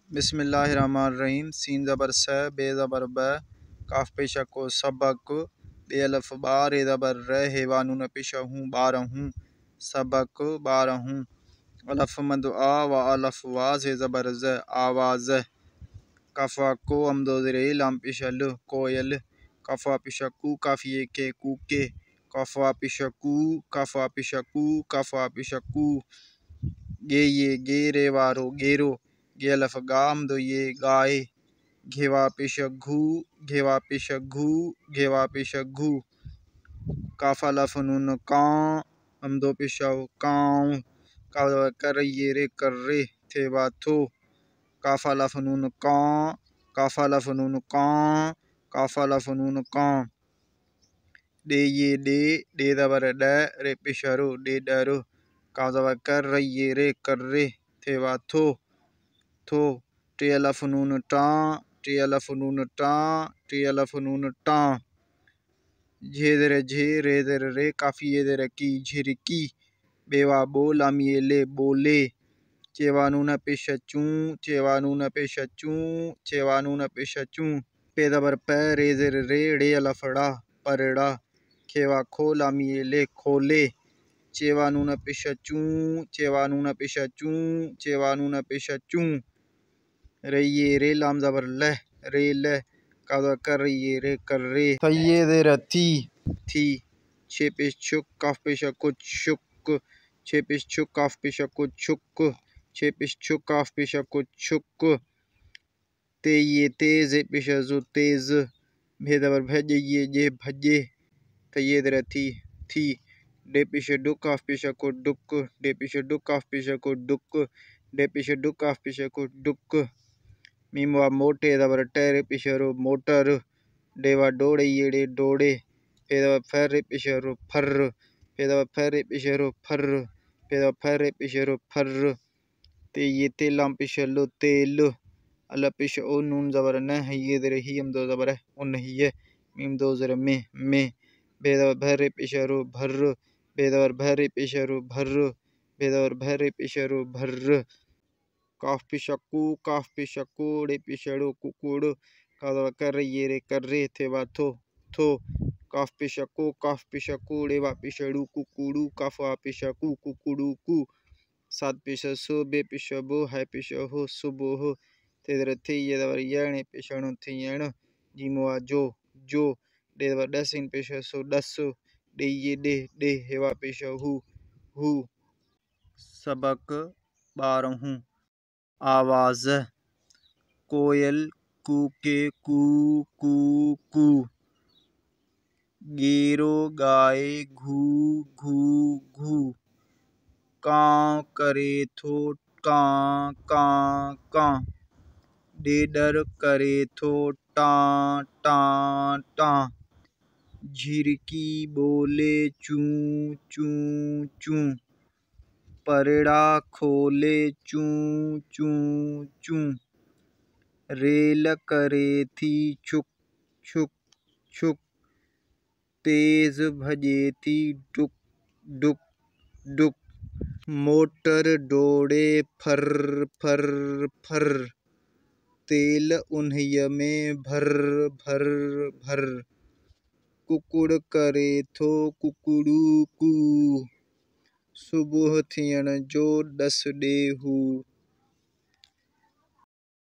बिस्मिल्लाहिर्रहमानिर्रहीम। सीन ज़बर स, बे ज़बर ब, काफ पेशा को सबक, बे अलफ बा, रे ज़बर र, हेवा नून पेशा हूँ बारहूँ, सबक बारहूँ। अलफ मद आ व अलफ वा, जे ज़बर ज, आवाज़। कफ़ा को अमदो ज़ेरे लाम पेशा ल, कोयल। कफ़ा पेशा कू, काफिए के कूके। कफ़ा पेशा कू, कफ़ा पेशा कू, कफ़ा पेशा कू। गे ये गे, रे वारो गेरो। गे अलफ गा, अमदो ये गाए। घेवा पेशा घू, घेवा पेशा घू, घेवा पेशा घू। काफा लफ नून कां, अमदो पेशा काऊ। कावा कर ये रे कर रे, थे बा थो। काफा लफ नून कां, काफा लफ नून कां, काफा लफ नून कां। डे ये डे ज़बर ड, रे पेशा रो, डे डरो। कावा कर ये रे कर रे, थे बा थो, थो। टे अलफ नून टां, टे अलफ नून टां, टे अलफ नून टां। झे ज़ेरे झे, रे ज़ेरे रे, काफी ये ज़ेरे की, झिरकी। बेवा बो, लाम ये ले, बोले। चेवा नून पेशा चूं, चेवा नून पेशा चूं, चेवा नून पेशा चूं। पे ज़बर पे, रे ज़ेरे रे, रे अलफ ड़ा, परड़ा। खेवा खो, लाम ये ले, खोले। चेवा नून पेशा चूं, चेवा नून पेशा चूं, चेवा नून पेशा चूं। रे ये रे, लाम ज़बर लह, रे लह। कादा कर ये रे कर रे, थये दे रथी, थी। छे पेश छुक, काफ पेशा को छुक। छे पेश छुक, काफ पेशा को छुक। छे पेश छुक, काफ पेशा को छुक। ते ये तेज, पेशा जो तेज। भे ज़बर भज ये जे भजे। थये दे रथी, थी। डे पेशा डुक, काफ पेशा को डुक। डे पेशा डुक, काफ पेशा को डुक। डे पेशा डुक, काफ पेशा को डुक। मीमवा मोटे ज़बर टेरे पेशा रो, मोटर। डेवा डोड़े ये डे डोड़े। फेदवा फर पेशा रो, फर। फेदवा फर पेशा रो, फर। फेदवा फर पेशा रो, फर। ते ये ते लाम पेशा लो, तेल। अल्लाह पेशा ओ, नून ज़बर न, ये ज़ेरे ही, हम दो ज़बर है, उन ही है। मीम दो ज़ेरे में। बेदवा भर पेशा रो, भर। बेदवर भर पेशा रो, भर। बेदवर भर पेशा रो, भर। काफ पेशा कू, काफ पेशा कोड़े पेशा रो, कुकुड़। कादवा कर ये रे कर रे, थे बा थो, थो। काफ पेशा को, काफ पेशा कोड़े, वा पेशा रू, कुकुड़ू। काफा पेशा कू, कुकुड़ू कू। सात पेशा सो, बे पेशा बो, है पेशा हो, सुबो हो। तेदर थे ये दवर यणे पेशा नो, थे यण। जीमुआ जो, जो। डे दवर दस, इन पेशा सो, दस। डे ये डे, हेवा पेशा हु, हु। सबक बारहूँ। आवाज़। कोयल कूके कू, कू कू। गेरो गाए घू, घू घू। कां करे थो, कां कां कां। डेडर करे थो, टां टां टां। झिरकी बोले चूं, चूं चूं। परड़ा खोले चूं, चूं चूं। रेल करे थी, छुक छुक छुक। तेज भजे थी, डुक डुक डुक। मोटर दौड़े, फर फर फर। तेल उन्हिय में भर भर भर। कुकुड़ करे थो, कुकुड़ू कू। सुबह थियण जो, दस डे हू।